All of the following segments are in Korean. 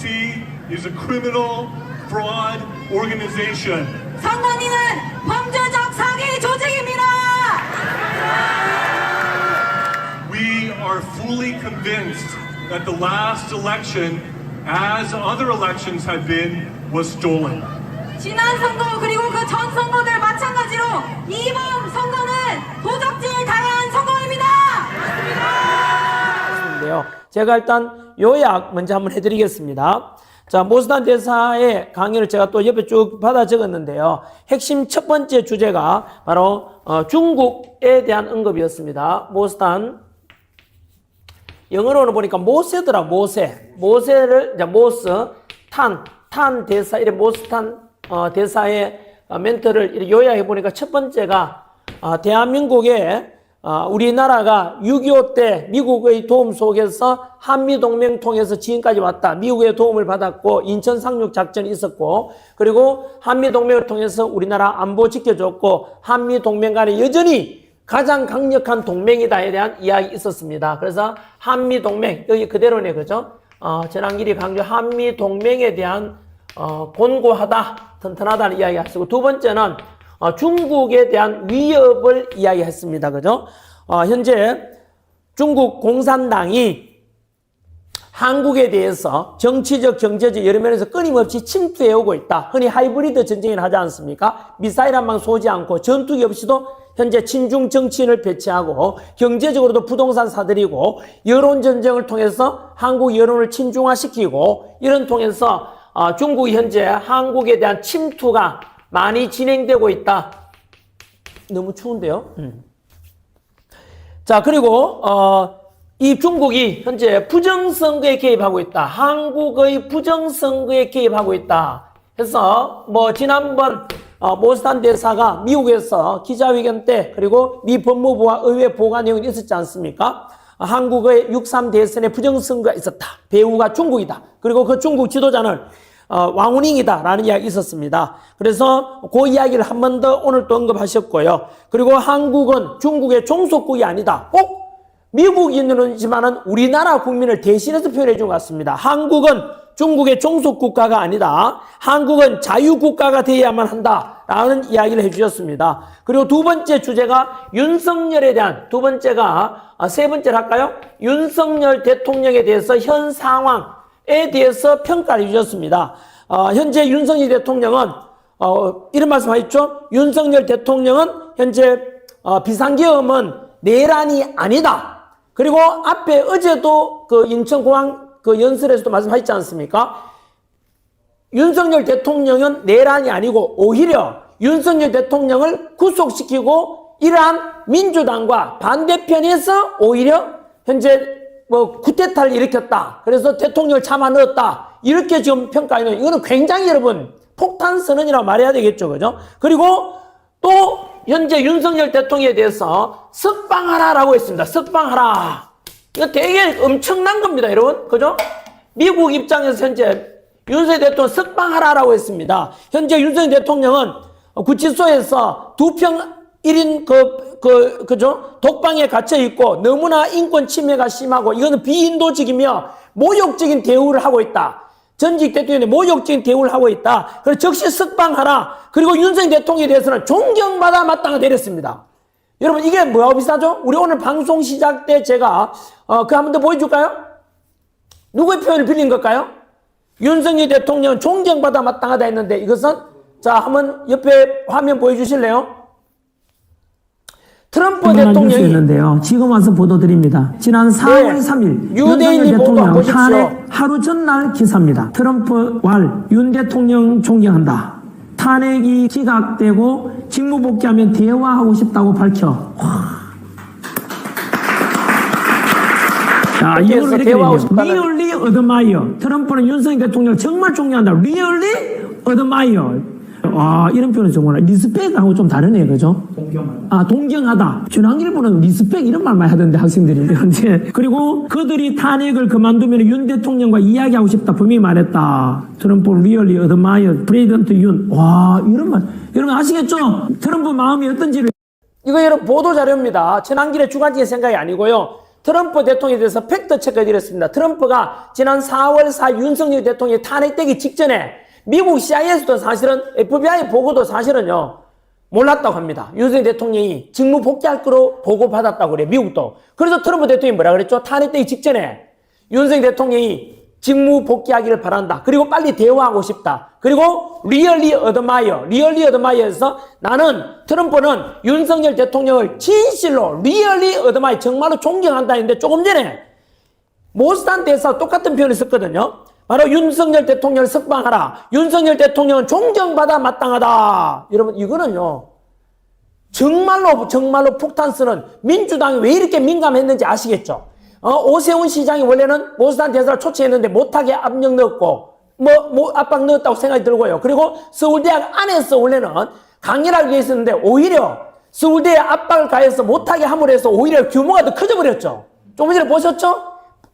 ICC is a criminal fraud organization. 선관위는 범죄적 사기 조직입니다. We are fully convinced that the last election, as other elections have been, was stolen. 지난 선거 그리고 그 전 선거들 마찬가지로 이번 선거는 도적질 당한 선거입니다. 인데요. 제가 일단 요약 먼저 한번 해드리겠습니다. 자, 모스탄 대사의 강의를 제가 또 옆에 쭉 받아 적었는데요. 핵심 첫 번째 주제가 바로 중국에 대한 언급이었습니다. 모스탄, 영어로는 보니까 모세더라, 모세. 모세를, 이제 모스, 탄 대사, 이래 모스탄 대사의 멘트를 이렇게 요약해 보니까 첫 번째가 대한민국의 우리나라가 6.25 때 미국의 도움 속에서 한미동맹 통해서 지금까지 왔다. 미국의 도움을 받았고 인천 상륙 작전이 있었고 그리고 한미동맹을 통해서 우리나라 안보 지켜줬고 한미동맹 간에 여전히 가장 강력한 동맹이다에 대한 이야기 있었습니다. 그래서 한미동맹 여기 그대로네 그죠? 전한길이 강조 한미동맹에 대한 곤고하다 튼튼하다는 이야기 하시고 두 번째는 중국에 대한 위협을 이야기했습니다. 그죠? 현재 중국 공산당이 한국에 대해서 정치적, 경제적 여러 면에서 끊임없이 침투해오고 있다. 흔히 하이브리드 전쟁을 하지 않습니까? 미사일 한 방 쏘지 않고 전투기 없이도 현재 친중 정치인을 배치하고 경제적으로도 부동산 사들이고 여론 전쟁을 통해서 한국 여론을 친중화시키고 이런 통해서 중국이 현재 한국에 대한 침투가 많이 진행되고 있다. 너무 추운데요. 자, 그리고 이 중국이 현재 부정선거에 개입하고 있다. 한국의 부정선거에 개입하고 있다. 그래서 뭐 지난번 모스탄 대사가 미국에서 기자회견 때 그리고 미 법무부와 의회 보고 내용이 있었지 않습니까? 한국의 6.3 대선에 부정선거가 있었다. 배후가 중국이다. 그리고 그 중국 지도자는 왕우닝이다 라는 이야기 있었습니다. 그래서 그 이야기를 한 번 더 오늘 또 언급하셨고요. 그리고 한국은 중국의 종속국이 아니다. 꼭 미국인이지만은 우리나라 국민을 대신해서 표현해 준 것 같습니다. 한국은 중국의 종속국가가 아니다. 한국은 자유국가가 되어야만 한다 라는 이야기를 해주셨습니다. 그리고 두 번째 주제가 윤석열에 대한 세 번째를 할까요? 윤석열 대통령에 대해서 현 상황에 대해서 평가를 해주셨습니다. 현재 윤석열 대통령은 이런 말씀 하셨죠? 윤석열 대통령은 현재 비상계엄은 내란이 아니다. 그리고 앞에 어제도 그 인천공항 그 연설에서도 말씀하셨지 않습니까? 윤석열 대통령은 내란이 아니고 오히려 윤석열 대통령을 구속시키고 이러한 민주당과 반대편에서 오히려 현재 뭐 쿠데타를 일으켰다. 그래서 대통령을 참아 넣었다. 이렇게 지금 평가하는 이거는 굉장히 여러분 폭탄 선언이라고 말해야 되겠죠. 그죠? 그리고 또 현재 윤석열 대통령에 대해서 석방하라라고 했습니다. 석방하라. 이거 되게 엄청난 겁니다, 여러분. 그죠? 미국 입장에서 현재 윤석열 대통령 석방하라라고 했습니다. 현재 윤석열 대통령은 구치소에서 2평 1인 그죠? 독방에 갇혀 있고 너무나 인권 침해가 심하고 이거는 비인도적이며 모욕적인 대우를 하고 있다. 전직 대통령이 모욕적인 대우를 하고 있다. 그래서 즉시 석방하라. 그리고 윤석열 대통령에 대해서는 존경받아 마땅히 내렸습니다. 여러분 이게 뭐하고 비슷하죠? 우리 오늘 방송 시작 때 제가 그 한 번 더 보여줄까요? 누구의 표현을 빌린 걸까요? 윤석열 대통령은 존경받아 마땅하다 했는데 이것은 자 한번 옆에 화면 보여주실래요? 트럼프 대통령이 있는데요. 지금 와서 보도드립니다. 지난 4월 3일 뉴데일리 보도 대통령 보십시오. 탄핵 하루 전날 기사입니다. 트럼프 왈 윤 대통령 존경한다. 탄핵이 기각되고 직무복귀하면 대화하고 싶다고 밝혀. 자, 이거를 이렇게 대화하고 얘기해요. 싶다는 Really admire. 트럼프는 윤석열 대통령 정말 존경한다. Really admire. 와, 이런 표현은 정말 리스펙하고 좀 다르네요. 그죠? 동경하다. 동경하다. 준항일보는 리스펙 이런 말만 하던데 학생들이. 그리고 그들이 탄핵을 그만두면 윤 대통령과 이야기하고 싶다. 분명히 말했다. 트럼프 really admire President 윤. 와, 이런 말. 여러분 아시겠죠? 트럼프 마음이 어떤지를. 이거 여러분 보도자료입니다. 천안길의 주관적인 생각이 아니고요. 트럼프 대통령에 대해서 팩트 체크해드렸습니다. 트럼프가 지난 4월 4일 윤석열 대통령이 탄핵되기 직전에 미국 CIA에서도 사실은 FBI 보고도 사실은요 몰랐다고 합니다. 윤석열 대통령이 직무 복귀할 거로 보고받았다고 그래요. 미국도. 그래서 트럼프 대통령이 뭐라 그랬죠? 탄핵되기 직전에 윤석열 대통령이 직무 복귀하기를 바란다. 그리고 빨리 대화하고 싶다. 그리고 리얼리 어드마이어에서 나는 트럼프는 윤석열 대통령을 진실로 리얼리 어드마이어 정말로 존경한다 했는데 조금 전에 모스탄 대사 똑같은 표현을 썼거든요. 바로 윤석열 대통령을 석방하라. 윤석열 대통령은 존경받아 마땅하다. 여러분 이거는요. 정말로 폭탄 쓰는 민주당이 왜 이렇게 민감했는지 아시겠죠? 오세훈 시장이 원래는 모스탄 대사를 초치했는데 못하게 압력 넣었고 압박 넣었다고 생각이 들고요. 그리고 서울대학 안에서 원래는 강연하기 위해 있었는데 오히려 서울대에 압박을 가해서 못하게 함으로 해서 오히려 규모가 더 커져버렸죠. 조금 전에 보셨죠?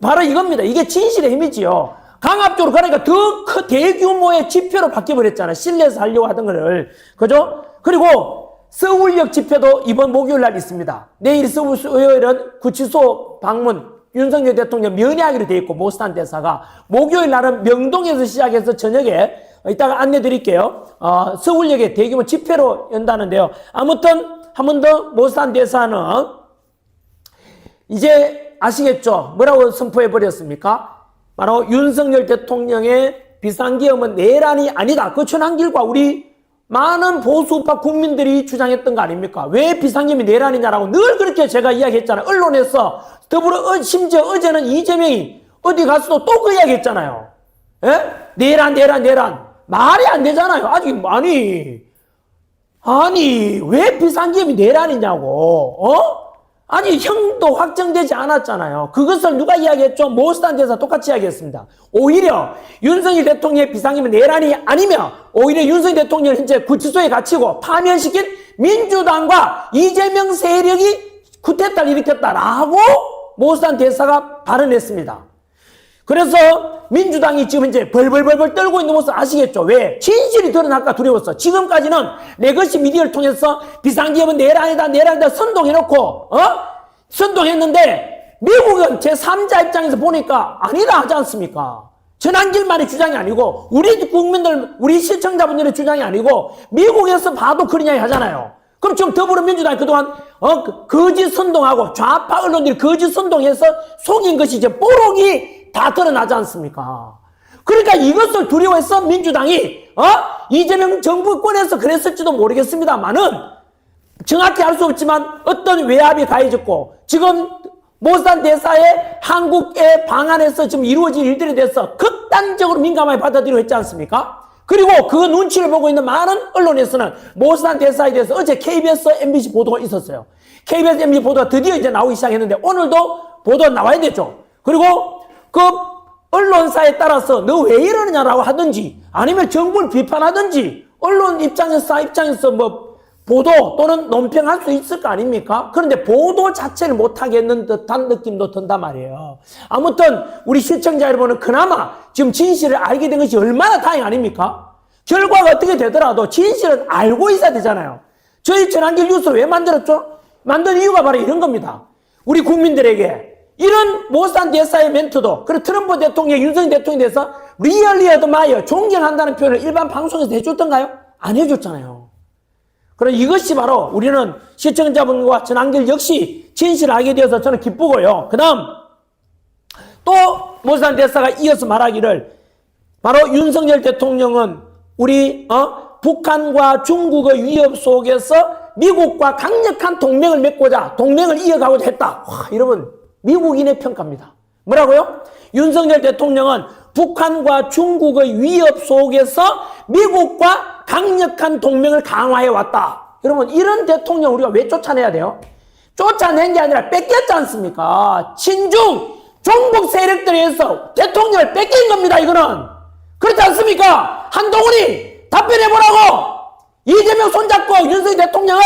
바로 이겁니다. 이게 진실의 힘이지요. 강압적으로 그러니까 더 대규모의 지표로 바뀌어버렸잖아요. 실내에서 하려고 하던 거를. 그죠? 그리고 서울역 집회도 이번 목요일 날 있습니다. 내일 수요일은 구치소 방문 윤석열 대통령 면회하기로 돼 있고 모스탄 대사가 목요일 날은 명동에서 시작해서 저녁에 이따가 안내 드릴게요. 서울역에 대규모 집회로 연다는데요. 아무튼 한 번 더 모스탄 대사는 이제 아시겠죠? 뭐라고 선포해 버렸습니까? 바로 윤석열 대통령의 비상계엄은 내란이 아니다. 그 천안길과 우리 많은 보수파 국민들이 주장했던 거 아닙니까? 왜 비상계엄이 내란이냐라고 늘 그렇게 제가 이야기했잖아요. 언론에서 심지어 어제는 이재명이 어디 가서도 또 그 이야기 했잖아요. 예? 내란. 말이 안 되잖아요. 아니, 왜 비상계엄이 내란이냐고, 아니, 형도 확정되지 않았잖아요. 그것을 누가 이야기했죠? 모스탄 대사 똑같이 이야기했습니다. 오히려 윤석열 대통령의 비상계엄이 내란이 아니며 오히려 윤석열 대통령을 현재 구치소에 갇히고 파면시킨 민주당과 이재명 세력이 쿠데타를 일으켰다라고 모스탄 대사가 발언했습니다. 그래서 민주당이 지금 이제 벌벌벌 떨고 있는 모습 아시겠죠? 왜? 진실이 드러날까 두려웠어. 지금까지는 레거시 미디어를 통해서 비상계엄은 내란이다 선동해놓고 선동했는데 미국은 제3자 입장에서 보니까 아니다 하지 않습니까? 전한길만의 주장이 아니고 우리 국민들, 우리 시청자분들의 주장이 아니고 미국에서 봐도 그러냐 하잖아요. 그럼 지금 더불어민주당이 그동안 거짓 선동하고 좌파 언론들이 거짓 선동해서 속인 것이 이제 뽀록이 다 드러나지 않습니까? 그러니까 이것을 두려워해서 민주당이 이재명 정부권에서 그랬을지도 모르겠습니다만은 정확히 알 수 없지만 어떤 외압이 가해졌고 지금 모스탄 대사의 한국의 방안에서 지금 이루어질 일들에 대해서 극단적으로 민감하게 받아들이고 있지 않습니까? 그리고 그 눈치를 보고 있는 많은 언론에서는 모스탄 대사에 대해서 어제 KBS, MBC 보도가 있었어요. KBS, MBC 보도가 드디어 이제 나오기 시작했는데 오늘도 보도가 나와야 되죠. 그리고 그 언론사에 따라서 너 왜 이러느냐라고 하든지 아니면 정부를 비판하든지 언론 입장에서 뭐 보도 또는 논평할 수 있을 거 아닙니까? 그런데 보도 자체를 못하겠는 듯한 느낌도 든단 말이에요. 아무튼 우리 시청자 여러분은 그나마 지금 진실을 알게 된 것이 얼마나 다행 아닙니까? 결과가 어떻게 되더라도 진실은 알고 있어야 되잖아요. 저희 전한길 뉴스 왜 만들었죠? 만든 이유가 바로 이런 겁니다. 우리 국민들에게 이런 모스탄 대사의 멘트도 그리고 트럼프 대통령, 윤석열 대통령에 대해서 리얼리 어드마이어 존경한다는 표현을 일반 방송에서 해줬던가요? 안 해줬잖아요. 그럼 이것이 바로 우리는 시청자분과 전한길 역시 진실을 알게 되어서 저는 기쁘고요. 그 다음 또 모스탄 대사가 이어서 말하기를 바로 윤석열 대통령은 우리 북한과 중국의 위협 속에서 미국과 강력한 동맹을 맺고자 동맹을 이어가고자 했다. 와, 여러분 미국인의 평가입니다. 뭐라고요? 윤석열 대통령은 북한과 중국의 위협 속에서 미국과 강력한 동맹을 강화해 왔다. 여러분 이런 대통령 우리가 왜 쫓아내야 돼요? 쫓아낸 게 아니라 뺏겼지 않습니까? 친중 종북 세력들에 의해서 대통령을 뺏긴 겁니다. 이거는 그렇지 않습니까? 한동훈이 답변해보라고. 이재명 손잡고 윤석열 대통령을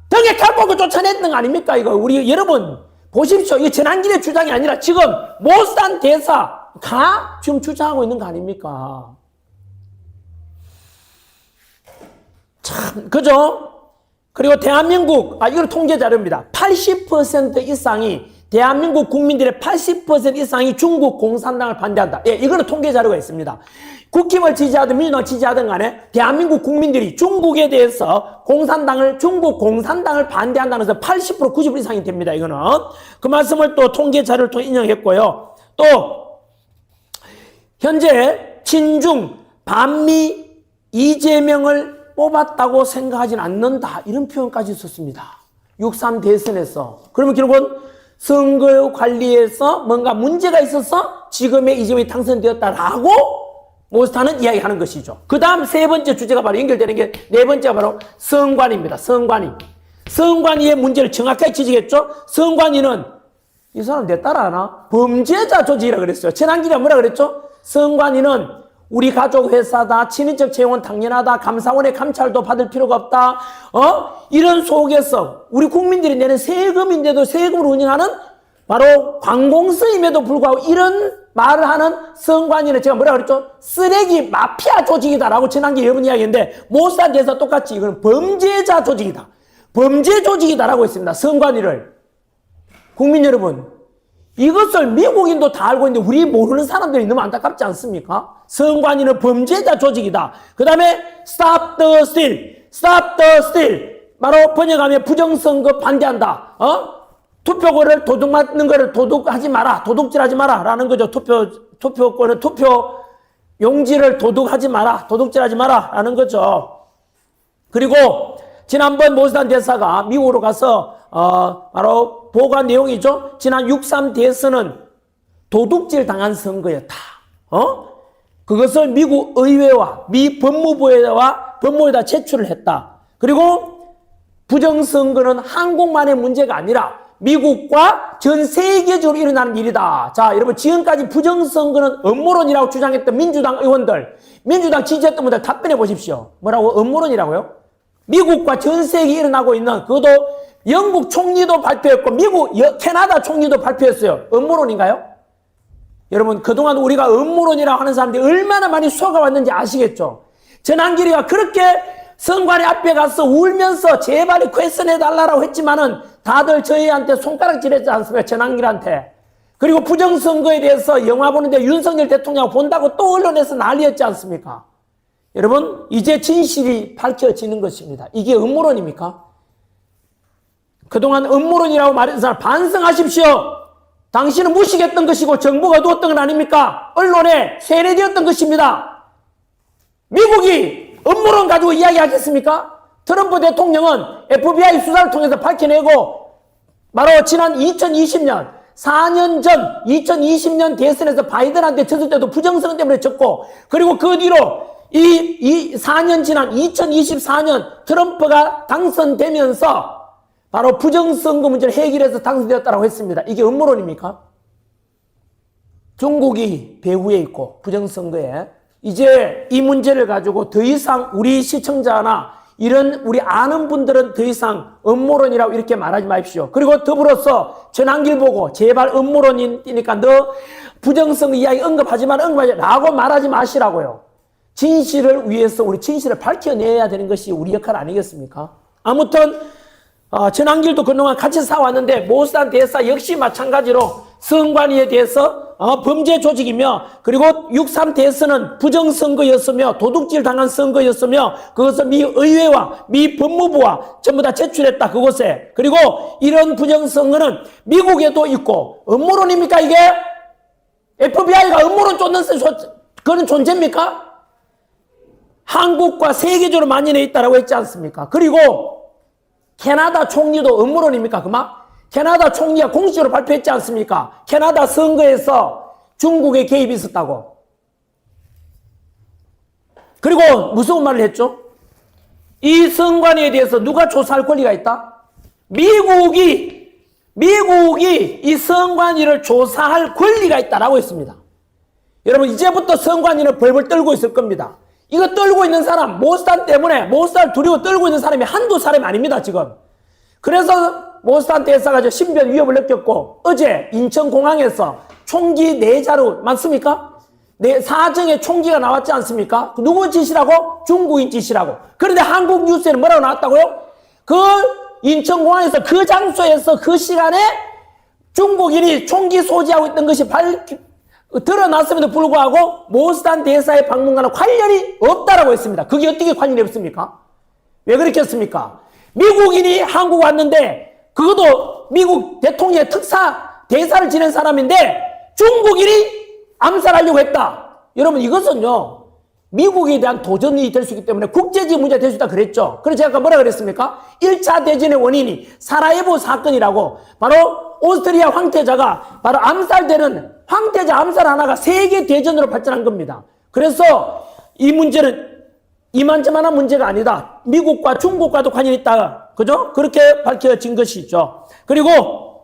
등에 칼 뽑고 쫓아냈던 거 아닙니까? 이거 우리 여러분 보십시오. 이게 전한길의 주장이 아니라 지금 모스탄 대사가 지금 주장하고 있는 거 아닙니까? 참, 그죠? 그리고 대한민국, 이건 통계 자료입니다. 80% 이상이 대한민국 국민들의 80% 이상이 중국 공산당을 반대한다. 예, 이거는 통계 자료가 있습니다. 국힘을 지지하든 민주당을 지지하든 간에 대한민국 국민들이 중국에 대해서 중국 공산당을 반대한다는 것은 80% 90% 이상이 됩니다. 이거는. 그 말씀을 또 통계 자료를 통해 인용했고요. 또 현재 친중 반미 이재명을 뽑았다고 생각하진 않는다. 이런 표현까지 썼습니다. 6.3 대선에서. 그러면 결국은 선거 관리에서 뭔가 문제가 있어서 지금의 이재명이 당선되었다라고 모스탄은 이야기하는 것이죠. 그 다음 세 번째 주제가 바로 연결되는 게 네 번째가 바로 성관입니다. 성관이. 성관이의 문제를 정확하게 지적했죠. 성관이는 이 사람 내 따라하나? 범죄자 조직이라 그랬어요. 최남길이가 뭐라 그랬죠? 성관이는 우리 가족 회사다. 친인척 채용은 당연하다. 감사원의 감찰도 받을 필요가 없다. 이런 속에서 우리 국민들이 내는 세금인데도 세금을 운영하는 바로 관공서임에도 불구하고 이런 말을 하는 성관이는 제가 뭐라 그랬죠? 쓰레기 마피아 조직이다라고 지난주에 여러 번 이야기했는데 모스탄 대해서 똑같이 이건 범죄자 조직이다. 범죄 조직이다라고 했습니다. 성관이를. 국민 여러분, 이것을 미국인도 다 알고 있는데 우리 모르는 사람들이 너무 안타깝지 않습니까? 성관이는 범죄자 조직이다. 그 다음에 stop the steal, stop the steal. 바로 번역하면 부정선거 반대한다. 투표권을 도둑맞는 거를 도둑하지 마라. 도둑질하지 마라. 라는 거죠. 투표권을 투표 용지를 도둑하지 마라. 도둑질하지 마라. 라는 거죠. 그리고 지난번 모스탄 대사가 미국으로 가서 바로 보고한 내용이죠. 지난 6.3 대선은 도둑질 당한 선거였다. 그것을 미국 의회와 미 법무부에다 제출을 했다. 그리고 부정선거는 한국만의 문제가 아니라 미국과 전 세계적으로 일어나는 일이다. 자, 여러분 지금까지 부정선거는 음모론이라고 주장했던 민주당 의원들, 민주당 지지했던 분들 답변해 보십시오. 뭐라고? 음모론이라고요? 미국과 전 세계에 일어나고 있는 그것도 영국 총리도 발표했고 캐나다 총리도 발표했어요. 음모론인가요? 여러분 그동안 우리가 음모론이라고 하는 사람들이 얼마나 많이 속아왔는지 아시겠죠? 전한길이가 그렇게 성관의 앞에 가서 울면서 제발 퀘스천해달라고 했지만은 다들 저희한테 손가락질했지 않습니까? 전한길한테. 그리고 부정선거에 대해서 영화 보는데 윤석열 대통령 본다고 또 언론에서 난리였지 않습니까? 여러분 이제 진실이 밝혀지는 것입니다. 이게 음모론입니까? 그동안 음모론이라고 말했던 사람 반성하십시오. 당신은 무식했던 것이고 정부가 어두웠던 건 아닙니까? 언론에 세뇌되었던 것입니다. 미국이 음모론 가지고 이야기하겠습니까? 트럼프 대통령은 FBI 수사를 통해서 밝혀내고 바로 지난 2020년 4년 전 2020년 대선에서 바이든한테 졌을 때도 부정선거 때문에 졌고 그리고 그 뒤로 이 4년 지난 2024년 트럼프가 당선되면서 바로 부정선거 문제를 해결해서 당선되었다고 했습니다. 이게 음모론입니까? 중국이 배후에 있고 부정선거에 이제 이 문제를 가지고 더 이상 우리 시청자나 이런 우리 아는 분들은 더 이상 음모론이라고 이렇게 말하지 마십시오. 그리고 더불어서 전한길 보고 제발 음모론이니까 너 부정선거 이야기 언급하지 라고 말하지 마시라고요. 진실을 위해서 우리 진실을 밝혀내야 되는 것이 우리 역할 아니겠습니까? 아무튼 전한길도 그동안 같이 싸웠는데 모스탄 대사 역시 마찬가지로 성관위에 대해서 범죄 조직이며 그리고 6.3 대선은 부정선거였으며 도둑질 당한 선거였으며 그것을 미 의회와 미 법무부와 전부 다 제출했다 그곳에. 그리고 이런 부정선거는 미국에도 있고 음모론입니까 이게? FBI가 음모론 쫓는 그런 존재입니까? 한국과 세계적으로 만연해 있다고 했지 않습니까? 그리고 캐나다 총리도 음모론입니까? 그만? 캐나다 총리가 공식적으로 발표했지 않습니까? 캐나다 선거에서 중국의 개입이 있었다고. 그리고 무서운 말을 했죠? 이 선관위에 대해서 누가 조사할 권리가 있다? 미국이 이 선관위를 조사할 권리가 있다라고 했습니다. 여러분 이제부터 선관위는 벌벌 떨고 있을 겁니다. 이거 떨고 있는 사람, 모스탄 때문에 모스탄 두려워 떨고 있는 사람이 한두 사람이 아닙니다 지금. 그래서 모스탄 대사가 신변 위협을 느꼈고 어제 인천공항에서 총기 4자루 맞습니까? 사정에 총기가 나왔지 않습니까? 누구 짓이라고? 중국인 짓이라고. 그런데 한국 뉴스에는 뭐라고 나왔다고요? 그 인천공항에서 그 장소에서 그 시간에 중국인이 총기 소지하고 있던 것이 드러났음에도 불구하고 모스탄 대사의 방문과는 관련이 없다라고 했습니다. 그게 어떻게 관련이 없습니까? 왜 그렇게 했습니까? 미국인이 한국 왔는데 그것도 미국 대통령의 대사를 지낸 사람인데 중국인이 암살하려고 했다. 여러분 이것은요 미국에 대한 도전이 될 수 있기 때문에 국제적 문제가 될 수 있다 그랬죠. 그래서 제가 아까 뭐라 그랬습니까? 1차 대전의 원인이 사라예보 사건이라고 바로 오스트리아 황태자가 바로 암살되는 황태자 암살 하나가 세계 대전으로 발전한 겁니다. 그래서 이 문제는 이만저만한 문제가 아니다. 미국과 중국과도 관련이 있다. 그죠? 그렇게 밝혀진 것이죠. 그리고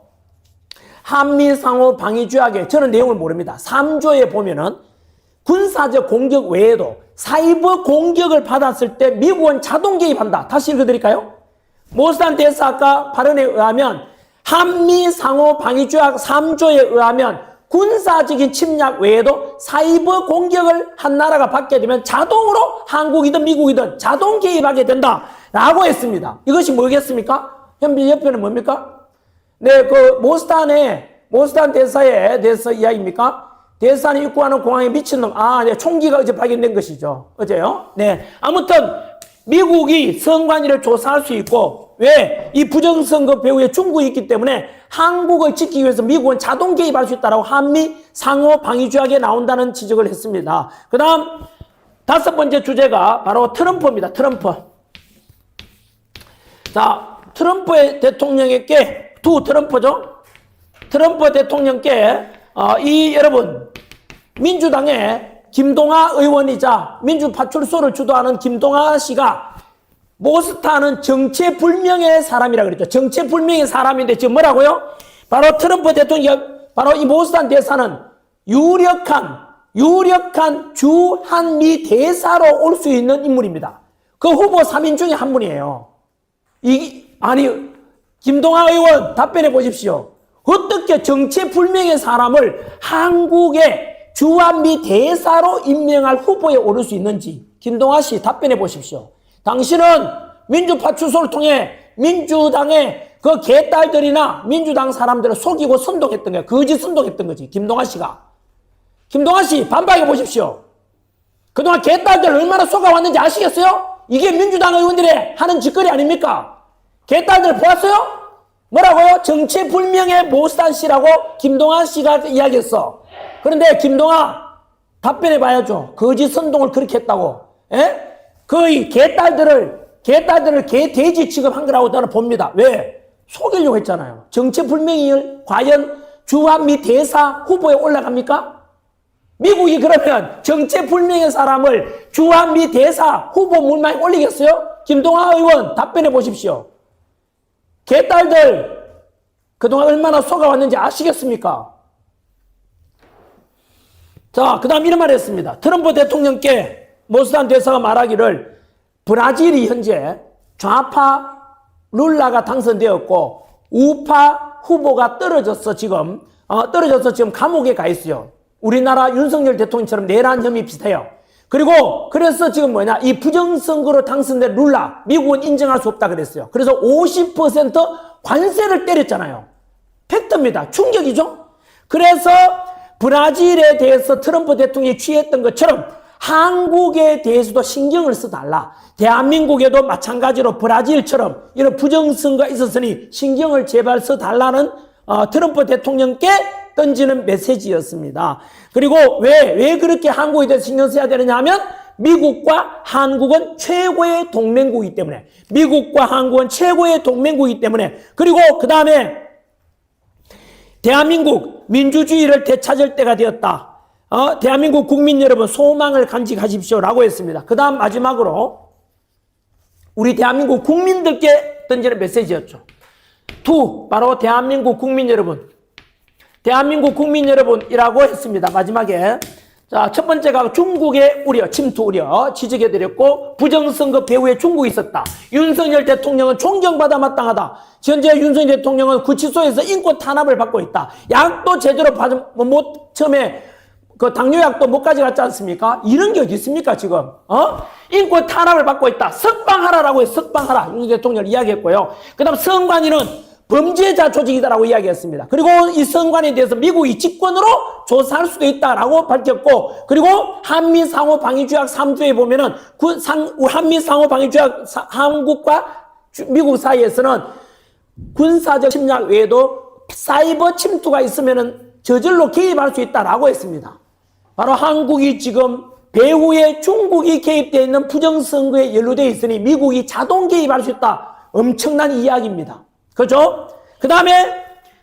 한미 상호 방위 조약에 저는 내용을 모릅니다. 3조에 보면은 군사적 공격 외에도 사이버 공격을 받았을 때 미국은 자동 개입한다. 다시 읽어드릴까요? 모스탄 대사 아까 발언에 의하면 한미 상호 방위 조약 3조에 의하면 군사적인 침략 외에도 사이버 공격을 한 나라가 받게 되면 자동으로 한국이든 미국이든 자동 개입하게 된다라고 했습니다. 이것이 뭐겠습니까? 현재 옆에는 뭡니까? 네, 그 모스탄 대사에 대해서 이야기입니까? 대사는 입국하는 공항에 미친놈. 네, 총기가 어제 발견된 것이죠. 어제요. 네, 아무튼 미국이 선관위를 조사할 수 있고 왜? 이 부정선거 배후에 중국이 있기 때문에 한국을 지키기 위해서 미국은 자동 개입할 수 있다라고 한미 상호 방위 조약에 나온다는 지적을 했습니다. 그 다음 5번째 주제가 바로 트럼프입니다. 트럼프. 자, 트럼프 대통령에게 트럼프죠. 트럼프 대통령께 여러분 민주당의 김동아 의원이자 민주파출소를 주도하는 김동아 씨가 모스탄은 정체불명의 사람이라고 그랬죠. 정체불명의 사람인데 지금 뭐라고요? 바로 트럼프 대통령, 바로 이 모스탄 대사는 유력한 주한미 대사로 올 수 있는 인물입니다. 그 후보 3인 중에 한 분이에요. 김동아 의원 답변해 보십시오. 어떻게 정체불명의 사람을 한국의 주한미 대사로 임명할 후보에 오를 수 있는지 김동아 씨 답변해 보십시오. 당신은 민주파출소를 통해 민주당의 그 개딸들이나 민주당 사람들을 속이고 선동했던 거예요. 거짓 선동했던 거지. 김동아 씨가. 김동아 씨 반박해 보십시오. 그동안 개딸들 얼마나 속아왔는지 아시겠어요? 이게 민주당 의원들의 하는 짓거리 아닙니까? 개딸들 보았어요? 뭐라고요? 정체불명의 모스탄 씨라고 김동아 씨가 이야기했어. 그런데 김동아 답변해 봐야죠. 거짓 선동을 그렇게 했다고. 예? 거의 개딸들을 개돼지 취급한 거라고 저는 봅니다. 왜? 속이려고 했잖아요. 정체불명이 과연 주한미 대사 후보에 올라갑니까? 미국이 그러면 정체불명의 사람을 주한미 대사 후보 물망에 올리겠어요? 김동아 의원 답변해 보십시오. 개딸들 그동안 얼마나 속아왔는지 아시겠습니까? 자, 그 다음 이런 말을 했습니다. 트럼프 대통령께 모스탄 대사가 말하기를 브라질이 현재 좌파 룰라가 당선되었고 우파 후보가 떨어져서 지금 감옥에 가 있어요. 우리나라 윤석열 대통령처럼 내란 혐의 비슷해요. 그래서 지금 이 부정선거로 당선된 룰라 미국은 인정할 수 없다 그랬어요. 그래서 50% 관세를 때렸잖아요. 팩트입니다. 충격이죠. 그래서 브라질에 대해서 트럼프 대통령이 취했던 것처럼 한국에 대해서도 신경을 써달라. 대한민국에도 마찬가지로 브라질처럼 이런 부정선거가 있었으니 신경을 제발 써달라는 트럼프 대통령께 던지는 메시지였습니다. 그리고 왜 그렇게 한국에 대해서 신경 써야 되느냐 하면 미국과 한국은 최고의 동맹국이기 때문에 그리고 그 다음에 대한민국 민주주의를 되찾을 때가 되었다. 대한민국 국민 여러분 소망을 간직하십시오라고 했습니다. 그 다음 마지막으로 우리 대한민국 국민들께 던지는 메시지였죠. 바로 대한민국 국민 여러분이라고 했습니다. 마지막에 자, 첫 번째가 중국의 침투 우려 지적해드렸고 부정선거 배후에 중국이 있었다. 윤석열 대통령은 존경받아 마땅하다. 현재 윤석열 대통령은 구치소에서 인권 탄압을 받고 있다. 약도 제대로 처음에 그 당뇨약도 못 가져갔지 않습니까? 이런 게 어디 있습니까 지금? 인권 탄압을 받고 있다. 석방하라라고 해서 석방하라. 윤석열 대통령 이야기했고요. 그 다음 선관위는 범죄자 조직이다라고 이야기했습니다. 그리고 이 선관에 대해서 미국이 직권으로 조사할 수도 있다라고 밝혔고, 그리고 한미 상호 방위 조약 3조에 보면은 한미 상호 방위 조약 한국과 미국 사이에서는 군사적 침략 외에도 사이버 침투가 있으면은 저절로 개입할 수 있다라고 했습니다. 바로 한국이 지금 배후에 중국이 개입되어 있는 부정선거에 연루되어 있으니 미국이 자동 개입할 수 있다. 엄청난 이야기입니다. 그죠? 그 다음에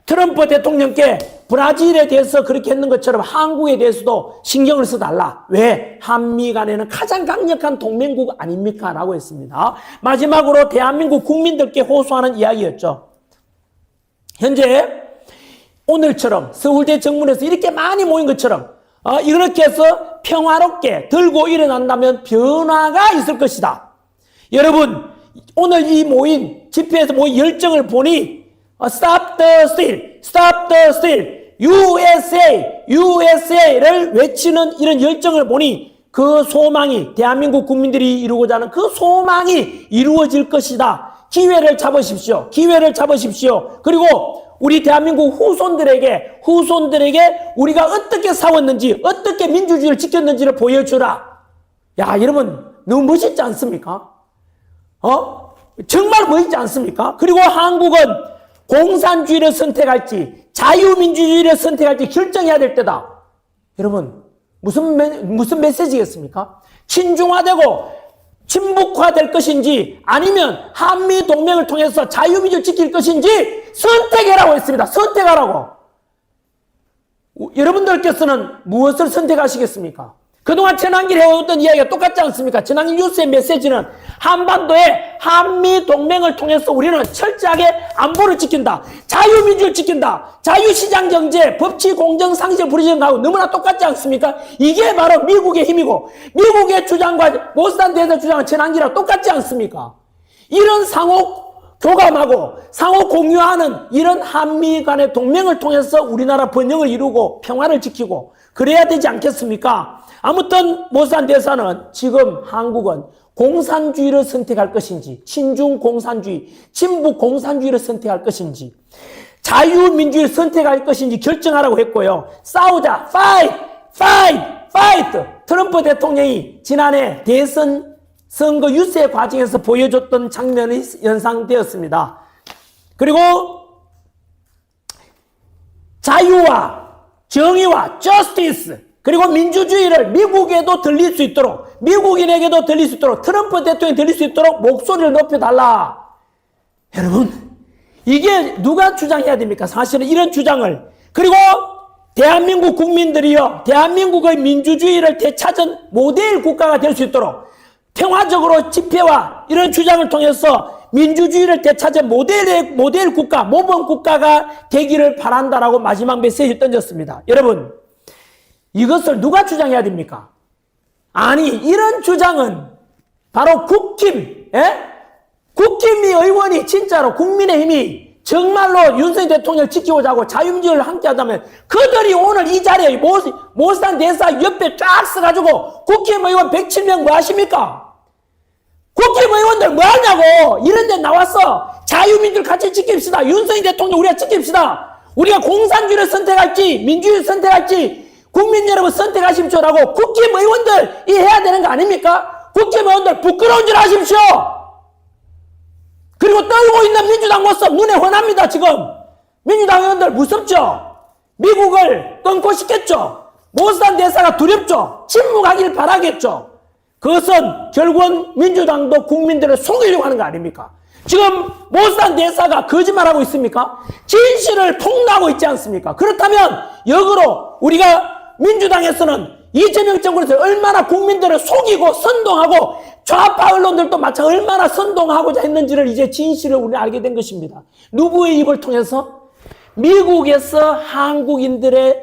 트럼프 대통령께 브라질에 대해서 그렇게 했는 것처럼 한국에 대해서도 신경을 써달라. 왜? 한미 간에는 가장 강력한 동맹국 아닙니까? 라고 했습니다. 마지막으로 대한민국 국민들께 호소하는 이야기였죠. 현재 오늘처럼 서울대 정문에서 이렇게 많이 모인 것처럼 이렇게 해서 평화롭게 들고 일어난다면 변화가 있을 것이다. 여러분, 오늘 이 모인 집회에서 모인 열정을 보니 Stop the steal, Stop the steal, USA, USA를 외치는 이런 열정을 보니 그 소망이, 대한민국 국민들이 이루고자 하는 그 소망이 이루어질 것이다. 기회를 잡으십시오. 기회를 잡으십시오. 그리고 우리 대한민국 후손들에게 우리가 어떻게 싸웠는지, 어떻게 민주주의를 지켰는지를 보여주라. 야, 여러분, 너무 멋있지 않습니까? 정말 멋있지 않습니까? 그리고 한국은 공산주의를 선택할지, 자유민주주의를 선택할지 결정해야 될 때다. 여러분, 무슨 메시지겠습니까? 친중화되고 친북화될 것인지, 아니면 한미동맹을 통해서 자유민주를 지킬 것인지 선택해라고 했습니다. 선택하라고. 여러분들께서는 무엇을 선택하시겠습니까? 그동안 전환기를 해왔던 이야기가 똑같지 않습니까? 전환기 뉴스의 메시지는 한반도의 한미동맹을 통해서 우리는 철저하게 안보를 지킨다. 자유민주를 지킨다. 자유시장경제, 법치, 공정, 상식, 불의정하고 너무나 똑같지 않습니까? 이게 바로 미국의 힘이고, 미국의 주장과 모스탄 대사 주장은 전환기랑 똑같지 않습니까? 이런 상호 교감하고 상호 공유하는 이런 한미 간의 동맹을 통해서 우리나라 번영을 이루고 평화를 지키고 그래야 되지 않겠습니까? 아무튼 모스탄 대사는 지금 한국은 공산주의를 선택할 것인지, 친중 공산주의, 친북 공산주의를 선택할 것인지, 자유민주주의를 선택할 것인지 결정하라고 했고요. 싸우자, fight. 트럼프 대통령이 지난해 대선 선거 유세 과정에서 보여줬던 장면이 연상되었습니다. 그리고 자유와 정의와 justice, 그리고 민주주의를 미국에도 들릴 수 있도록, 미국인에게도 들릴 수 있도록, 트럼프 대통령이 들릴 수 있도록 목소리를 높여달라. 여러분, 이게 누가 주장해야 됩니까? 사실은 이런 주장을. 그리고 대한민국 국민들이요, 대한민국의 민주주의를 되찾은 모델 국가가 될 수 있도록 평화적으로 집회와 이런 주장을 통해서 민주주의를 되찾은 모델 국가, 모범 국가가 되기를 바란다라고 마지막 메시지를 던졌습니다. 여러분, 이것을 누가 주장해야 됩니까? 아니, 이런 주장은 바로 국힘, 국힘이 의원이 진짜로 국민의힘이 정말로 윤석열 대통령을 지키고자 하고 자유민주를 함께 하다면 그들이 오늘 이 자리에 모스탄 대사 옆에 쫙 써가지고 국힘 의원 107명 뭐 하십니까? 국힘 의원들 뭐 하냐고! 이런 데 나와서 자유민주를 같이 지킵시다. 윤석열 대통령 우리가 지킵시다. 우리가 공산주의를 선택할지 민주주의를 선택할지 국민 여러분 선택하십시오라고 국힘 의원들이 해야 되는 거 아닙니까? 국힘 의원들 부끄러운 줄 아십시오. 그리고 떨고 있는 민주당 모습 눈에 훤합니다. 지금 민주당 의원들 무섭죠? 미국을 끊고 싶겠죠? 모스탄 대사가 두렵죠? 침묵하길 바라겠죠? 그것은 결국은 민주당도 국민들을 속이려고 하는 거 아닙니까? 지금 모스탄 대사가 거짓말하고 있습니까? 진실을 폭로하고 있지 않습니까? 그렇다면 역으로 우리가 민주당에서는 이재명 정권에서 얼마나 국민들을 속이고 선동하고 좌파 언론들도 마찬가지 얼마나 선동하고자 했는지를 이제 진실을 우리는 알게 된 것입니다. 누구의 입을 통해서? 미국에서 한국인들의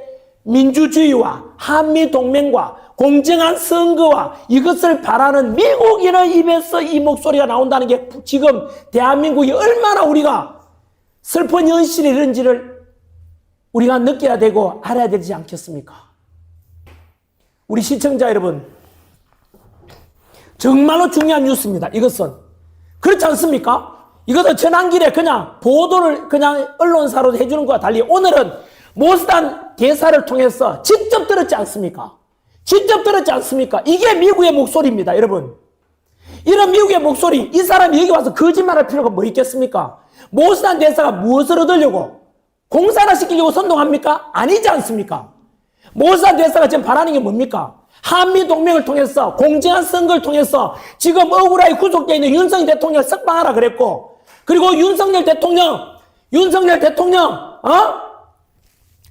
민주주의와 한미동맹과 공정한 선거와 이것을 바라는 미국인의 입에서 이 목소리가 나온다는 게 지금 대한민국이 얼마나 우리가 슬픈 현실이 이런지를 우리가 느껴야 되고 알아야 되지 않겠습니까? 우리 시청자 여러분, 정말로 중요한 뉴스입니다. 이것은 그렇지 않습니까? 이것도 전환길에 그냥 보도를 그냥 언론사로 해주는 것과 달리 오늘은 모스단 대사를 통해서 직접 들었지 않습니까? 직접 들었지 않습니까? 이게 미국의 목소리입니다, 여러분. 이런 미국의 목소리, 이 사람이 여기 와서 거짓말할 필요가 뭐 있겠습니까? 모스단 대사가 무엇을 얻으려고? 공산화 시키려고 선동합니까? 아니지 않습니까? 모스단 대사가 지금 바라는 게 뭡니까? 한미동맹을 통해서 공정한 선거를 통해서 지금 억울하게 구속되어 있는 윤석열 대통령을 석방하라 그랬고, 그리고 윤석열 대통령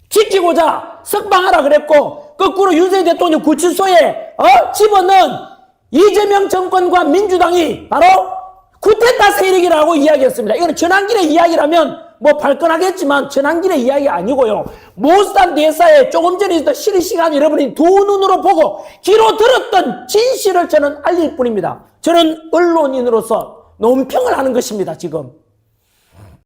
지키고자 석방하라 그랬고, 거꾸로 윤석열 대통령 구치소에 집어넣은 이재명 정권과 민주당이 바로 쿠데타 세력이라고 이야기했습니다. 이거는 전환길의 이야기라면 뭐 발끈하겠지만 전환길의 이야기 아니고요. 모스단 대사의 조금 전에 있었던 실시간 여러분이 두 눈으로 보고 귀로 들었던 진실을 저는 알릴 뿐입니다. 저는 언론인으로서 논평을 하는 것입니다, 지금.